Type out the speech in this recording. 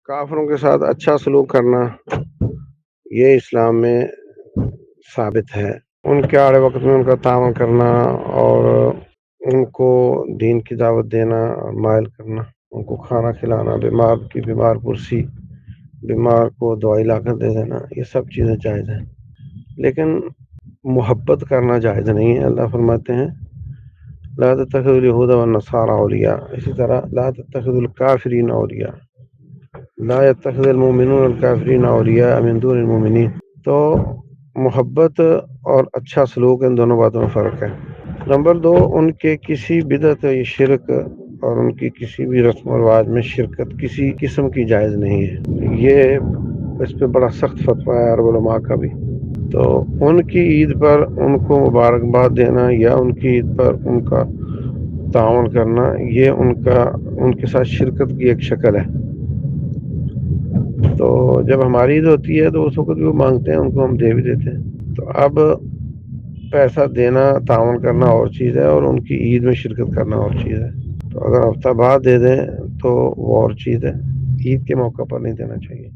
کافروں کے ساتھ اچھا سلوک کرنا یہ اسلام میں ثابت ہے۔ ان کے آڑے وقت میں ان کا تعاون کرنا اور ان کو دین کی دعوت دینا اور مائل کرنا، ان کو کھانا کھلانا، بیمار پرسی، بیمار کو دوائی لا کر دے دینا، یہ سب چیزیں جائز ہیں، لیکن محبت کرنا جائز نہیں ہے۔ اللہ فرماتے ہیں لا تتخذوا اليهود والنصارى اولیاء، اسی طرح لا تتخذوا الکافرین اولیاء، لا يتخذ المؤمنون الکافرین اولیاء من دون المؤمنین۔ تو محبت اور اچھا سلوک، ان دونوں باتوں میں فرق ہے۔ نمبر 2، ان کے کسی بدعت یا شرک اور ان کی کسی بھی رسم و رواج میں شرکت کسی قسم کی جائز نہیں ہے۔ یہ اس پہ بڑا سخت فتویٰ ہے عرب علماء کا بھی۔ تو ان کی عید پر ان کو مبارکباد دینا یا ان کی عید پر ان کا تعاون کرنا، یہ ان کے ساتھ شرکت کی ایک شکل ہے۔ تو جب ہماری عید ہوتی ہے تو اس وقت بھی وہ مانگتے ہیں، ان کو ہم دے بھی دیتے ہیں۔ تو اب پیسہ دینا، تعاون کرنا اور چیز ہے، اور ان کی عید میں شرکت کرنا اور چیز ہے۔ تو اگر ہفتہ بعد دے دیں تو وہ اور چیز ہے، عید کے موقع پر نہیں دینا چاہیے۔